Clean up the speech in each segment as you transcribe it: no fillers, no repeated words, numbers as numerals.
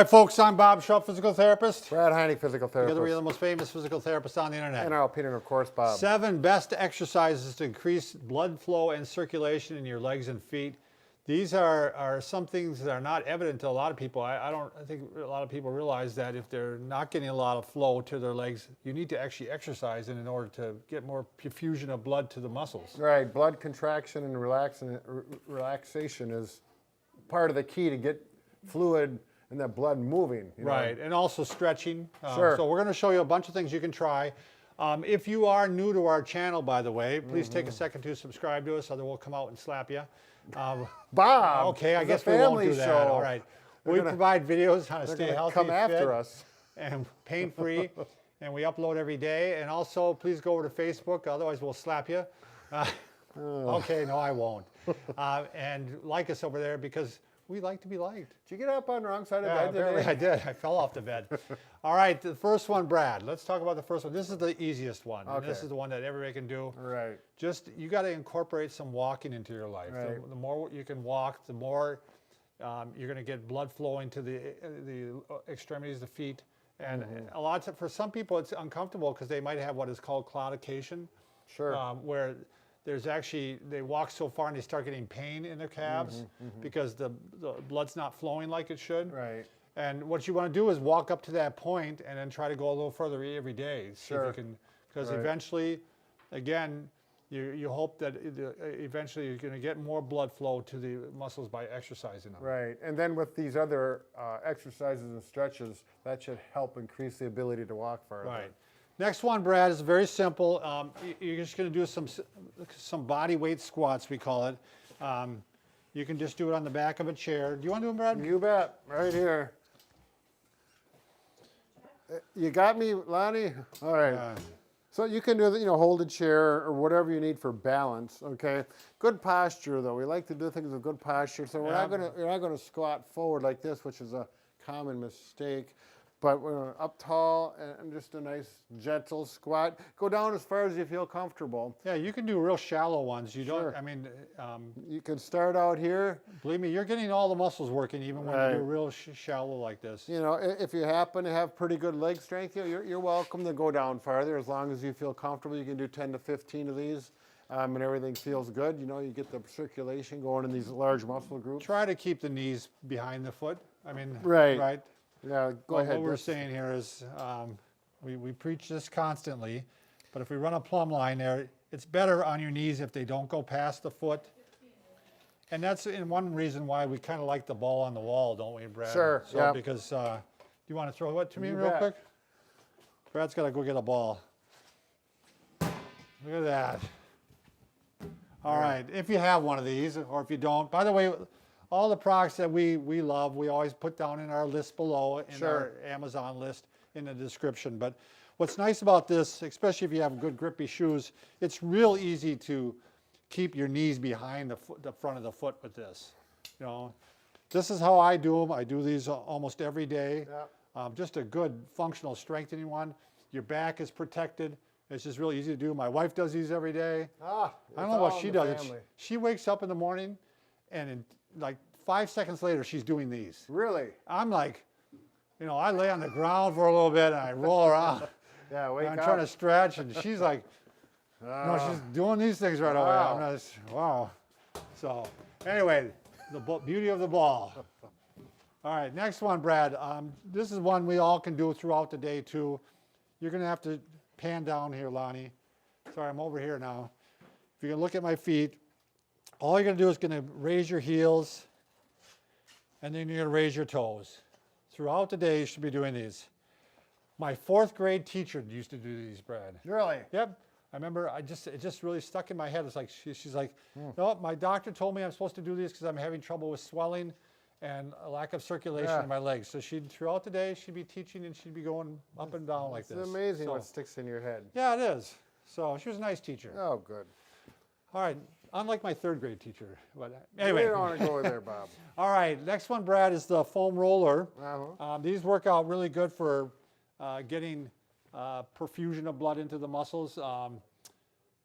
Hi, folks. I'm Bob Schupp, physical therapist. Brad Heineck, physical therapist. Together, we are the most famous physical therapists on the internet. And Al Peter, of course, Bob. 7 best exercises to increase blood flow and circulation in your legs and feet. These are some things that are not evident to a lot of people. I think a lot of people realize that if they're not getting a lot of flow to their legs, you need to actually exercise in order to get more perfusion of blood to the muscles. Right. Blood contraction and relaxation is part of the key to get fluid and that blood moving. Right, and also stretching. Sure. So we're going to show you a bunch of things you can try. If you are new to our channel, by the way, please take a second to subscribe to us, otherwise we'll come out and slap you. Bob. Okay, I guess a we won't family do that. show. All right. We provide videos how to stay healthy, come after fit, us. and pain-free, and we upload every day. And also, please go over to Facebook, otherwise we'll slap you. Okay, no, I won't. And like us over there because we like to be liked. Did you get up on the wrong side of bed Apparently today? I did. I fell off the bed. All right, the first one, Brad. Let's talk about the first one. This is the easiest one. Okay. And this is the one that everybody can do. Right. Just, you got to incorporate some walking into your life. Right. The more you can walk, the more you're going to get blood flowing to the extremities, the feet. And a lot of, for some people, it's uncomfortable because they might have what is called claudication. Sure. Where there's actually, they walk so far and they start getting pain in their calves because the blood's not flowing like it should. Right. And what you want to do is walk up to that point and then try to go a little further every day. See Sure. if you can, because Right. eventually, again, you hope that eventually you're going to get more blood flow to the muscles by exercising them. Right. And then with these other exercises and stretches, that should help increase the ability to walk farther. Right. Next one, Brad, is very simple. You're just going to do some body weight squats, we call it. You can just do it on the back of a chair. Do you want to do them, Brad? You bet. Right here. You got me, Lonnie? All right. So you can do, hold a chair or whatever you need for balance, okay? Good posture, though. We like to do things with good posture. So you're not going to squat forward like this, which is a common mistake. But we're up tall and just a nice gentle squat. Go down as far as you feel comfortable. Yeah, you can do real shallow ones. You Sure. don't, I mean, You can start out here. believe me, you're getting all the muscles working even when you do real shallow like this. If you happen to have pretty good leg strength, you're welcome to go down farther as long as you feel comfortable. You can do 10 to 15 of these and everything feels good. You get the circulation going in these large muscle groups. Try to keep the knees behind the foot. I mean, Right. Yeah, go ahead. What we're saying here is we preach this constantly, but if we run a plumb line there, it's better on your knees if they don't go past the foot. And that's one reason why we kind of like the ball on the wall, don't we, Brad? Sure, So, yeah. because, do you want to throw it to me You real bet. quick? Brad's got to go get a ball. Look at that. All right, if you have one of these, or if you don't, by the way, all the products that we love, we always put down in our list below, in our Amazon list in the description. But what's nice about this, especially if you have good grippy shoes, it's real easy to keep your knees behind the front of the foot with this. This is how I do them. I do these almost every day. Yeah. Just a good functional strengthening one. Your back is protected. It's just really easy to do. My wife does these every day. I don't know what she does. She wakes up in the morning and like 5 seconds later, she's doing these. Really? I'm like, I lay on the ground for a little bit and I roll around. Yeah, wake up. I'm trying to stretch, and she's like, no, she's doing these things right away. Wow. I'm not, wow. So anyway, the beauty of the ball. All right, next one, Brad. This is one we all can do throughout the day too. You're going to have to pan down here, Lonnie. Sorry, I'm over here now. If you can look at my feet, all you're going to do is going to raise your heels, and then you're going to raise your toes. Throughout the day, you should be doing these. My 4th grade teacher used to do these, Brad. Really? Yep. I remember it just really stuck in my head. It's like, she's like, no, my doctor told me I'm supposed to do these because I'm having trouble with swelling and a lack of circulation in my legs. So throughout the day, she'd be teaching and she'd be going up and down like this. It's amazing what sticks in your head. Yeah, it is. So she was a nice teacher. Oh, good. All right. Unlike my 3rd grade teacher. But anyway. We don't want to go there, Bob. All right. Next one, Brad, is the foam roller. Uh-huh. These work out really good for getting perfusion of blood into the muscles.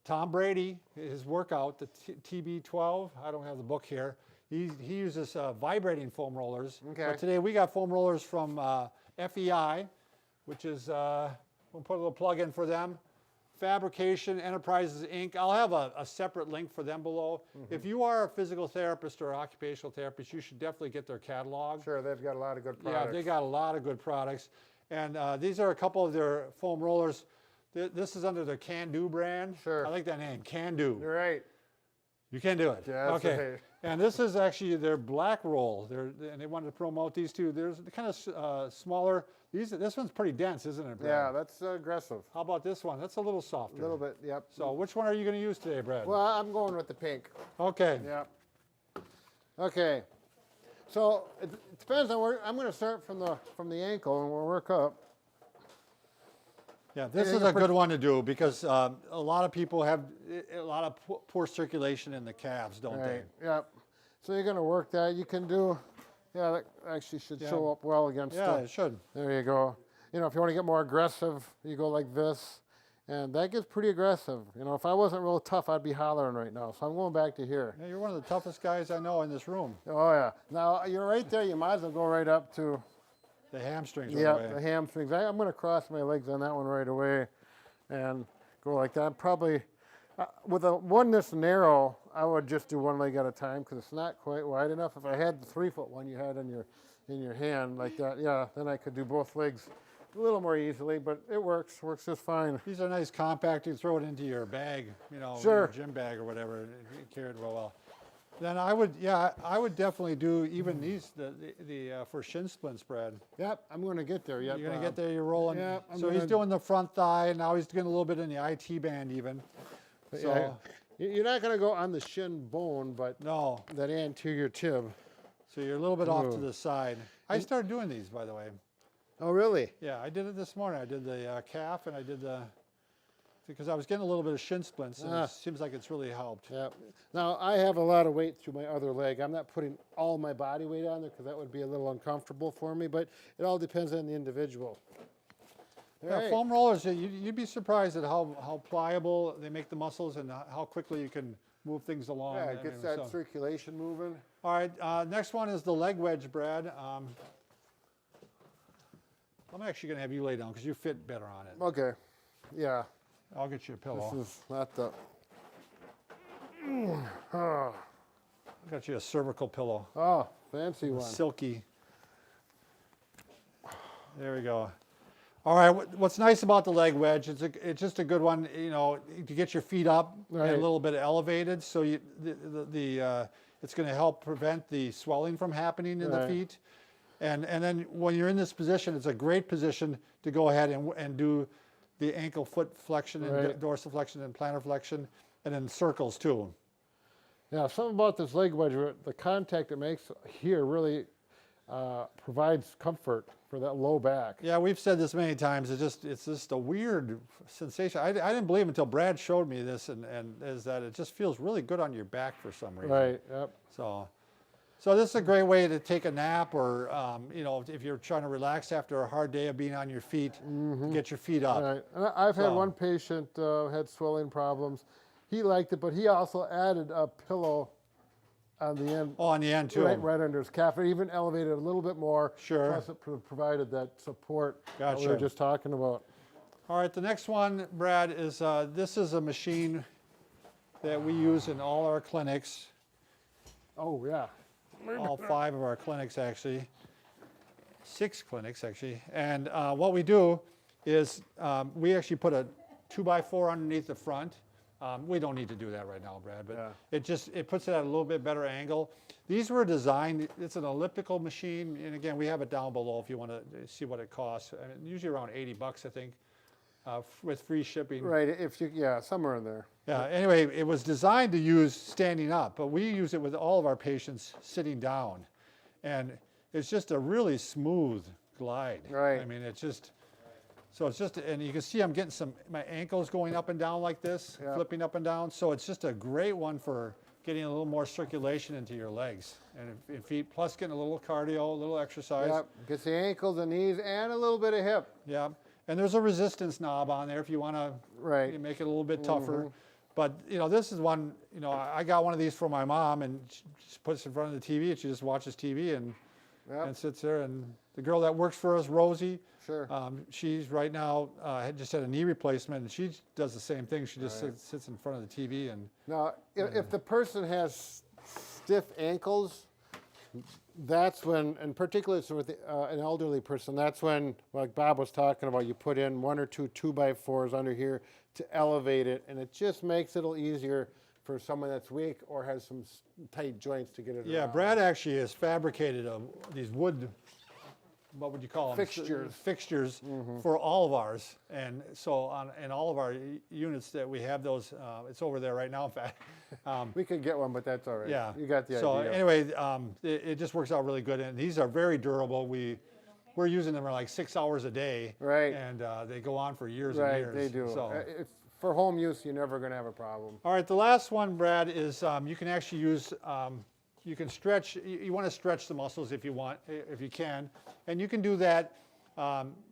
Tom Brady, his workout, the TB12, I don't have the book here, He uses vibrating foam rollers. Okay. But today we got foam rollers from FEI, which is, we'll put a little plug in for them. Fabrication Enterprises Inc. I'll have a separate link for them below. If you are a physical therapist or occupational therapist, you should definitely get their catalog. Sure, they've got a lot of good products. Yeah, they got a lot of good products. And these are a couple of their foam rollers. This is under the Can Do brand. Sure. I like that name, Can Do. You're right. You can do it. Yeah, that's okay. right. And this is actually their black roll. And they wanted to promote these two. There's kind of smaller. This one's pretty dense, isn't it, Brad? Yeah, that's aggressive. How about this one? That's a little softer. A little bit, yep. So which one are you going to use today, Brad? Well, I'm going with the pink. Okay. Yep. Okay. So it depends on where. I'm going to start from the ankle and we'll work up. Yeah, this is a good one to do because a lot of people have a lot of poor circulation in the calves, don't they? Yep. So you're going to work that. You can do. Yeah, that actually should show up well against. Yeah, it should. There you go. You know, if you want to get more aggressive, you go like this, and that gets pretty aggressive. You know, if I wasn't real tough, I'd be hollering right now. So I'm going back to here. Yeah, you're one of the toughest guys I know in this room. Oh yeah. Now you're right there. You might as well go right up to. The hamstrings. Yeah, right away. the hamstrings. I'm going to cross my legs on that one right away, and go like that. Probably with one this narrow, I would just do one leg at a time because it's not quite wide enough. If I had the 3-foot one you had in your hand like that, yeah, then I could do both legs a little more easily. But it works just fine. These are nice, compact. You throw it into your bag, you know, Sure. your gym bag or whatever. You carry it real well. Then I would definitely do even these for shin splints, Brad. Yep, I'm going to get there. Yep. You're gonna get there. You're rolling. Yeah, so he's doing the front thigh. Now he's doing a little bit in the IT band even. So yeah, you're not going to go on the shin bone, but no. that anterior tib. So you're a little bit off to the side. I started doing these, by the way. Oh, really? Yeah, I did it this morning. I did the calf and I did because I was getting a little bit of shin splints, and it seems like it's really helped. Yeah. Now, I have a lot of weight through my other leg. I'm not putting all my body weight on there because that would be a little uncomfortable for me, but it all depends on the individual. All Yeah, right. foam rollers, you'd be surprised at how pliable they make the muscles and how quickly you can move things along. Yeah, I it gets mean, that circulation moving. All right, next one is the leg wedge, Brad. I'm actually going to have you lay down because you fit better on it. Okay. Yeah. I'll get you a pillow. This is not the. I got you a cervical pillow. Oh, fancy one. Silky. There we go. All right, what's nice about the leg wedge, it's just a good one, you know, to get your feet up and a little bit elevated, so it's going to help prevent the swelling from happening in the feet. And then when you're in this position, it's a great position to go ahead and do the ankle foot flexion and dorsiflexion and plantar flexion, and then circles too. Yeah, something about this leg wedge, the contact it makes here really provides comfort for that low back. Yeah, we've said this many times. It's just a weird sensation. I didn't believe until Brad showed me this, and is that it just feels really good on your back for some reason. Right. Yep. So this is a great way to take a nap, or you know, if you're trying to relax after a hard day of being on your feet, get your feet up. Right. And I've had one patient had swelling problems. He liked it, but he also added a pillow on the end. Oh, on the end too. Right under his calf. It even elevated a little bit more. Sure. Plus it provided that support that we Gotcha. were just talking about. All right, the next one, Brad, is this is a machine that we use in all our clinics. Oh, yeah. All 5 of our clinics, actually. 6 clinics, actually. And what we do is we actually put a 2x4 underneath the front. We don't need to do that right now, Brad, but it puts it at a little bit better angle. These were designed, it's an elliptical machine, and again, we have it down below if you want to see what it costs. I mean, usually around $80, I think, with free shipping. Right, somewhere in there. Yeah, anyway, it was designed to use standing up, but we use it with all of our patients sitting down. And it's just a really smooth glide. Right. I mean, it's just, and you can see I'm getting my ankles going up and down like this, flipping up and down. So it's just a great one for getting a little more circulation into your legs and feet, plus getting a little cardio, a little exercise. Yep, gets the ankles, the knees, and a little bit of hip. Yeah, and there's a resistance knob on there if you want to make it a little bit tougher. But you know, this is one. You know, I got one of these for my mom, and she puts it in front of the TV, and she just watches TV and sits there. And the girl that works for us, Rosie, Sure. she's right now just had a knee replacement, and she does the same thing. She just sits in front of the TV and. Now, if the person has stiff ankles, that's when, and particularly so with an elderly person, that's when, like Bob was talking about, you put in 1 or 2 2x4s under here to elevate it, and it just makes it a little easier for someone that's weak or has some tight joints to get it Yeah, around. Brad actually has fabricated these wood, what would you call them? Fixtures. Fixtures for all of ours. And so in all of our units that we have those, it's over there right now, in fact. We could get one, but that's all right. Yeah. You got the so idea. anyway, it just works out really good. And these are very durable. We're using them for like 6 hours a day. Right. And they go on for years and Right, years. they do. So. For home use, you're never going to have a problem. All right, the last one, Brad, is you can actually use, you can stretch, you want to stretch the muscles if you want, if you can. And you can do that,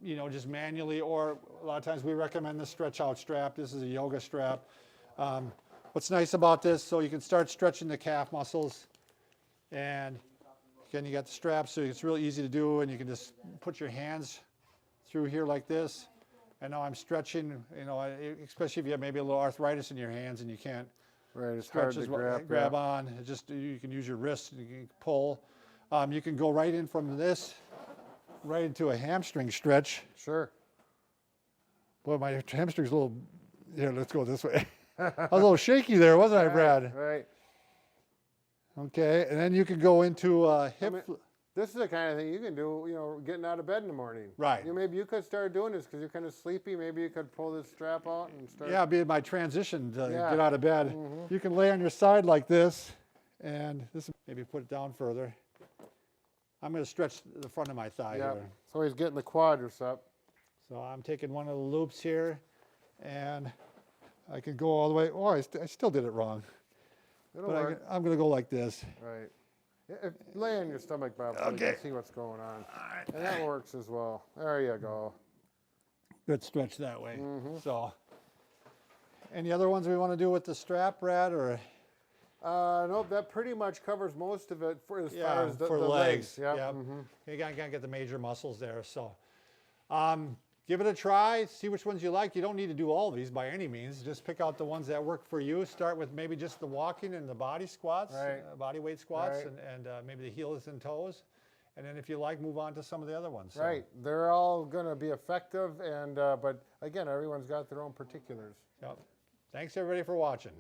you know, just manually, or a lot of times we recommend the stretch out strap. This is a yoga strap. What's nice about this, so you can start stretching the calf muscles. And again, you got the strap, so it's really easy to do, and you can just put your hands through here like this. And now I'm stretching, you know, especially if you have maybe a little arthritis in your hands and you can't Right, it's stretch hard to as well, grab on. It just, you can use your wrist and you can pull. You can go right in from this, right into a hamstring stretch. Sure. Boy, my hamstring's a little, here, let's go this way. I was a little shaky there, wasn't I, Brad? Right. Okay, and then you can go into hip. This is the kind of thing you can do, you know, getting out of bed in the morning. Right. Maybe you could start doing this because you're kind of sleepy. Maybe you could pull this strap out and start. Yeah, be my transition to Yeah. get out of bed. You can lay on your side like this, and this, maybe put it down further. I'm going to stretch the front of my thigh Yeah. here. So he's getting the quadriceps up. So I'm taking one of the loops here, and I can go all the way. Oh, I still did it wrong. It'll But work. I'm going to go like this. Right. Lay on your stomach, Bob, so you Okay. can see what's going on. And that works as well. There you go. Good stretch that way. So, any other ones we want to do with the strap, Brad, or? Nope, that pretty much covers most of it for as far as the for the legs. legs. Yep. You gotta get the major muscles there. So, give it a try. See which ones you like. You don't need to do all of these by any means. Just pick out the ones that work for you. Start with maybe just the walking and the body squats, Right. body weight squats, Right. and maybe the heels and toes. And then if you like, move on to some of the other ones. So. Right. They're all going to be effective, and but again, everyone's got their own particulars. Yep. Thanks everybody for watching.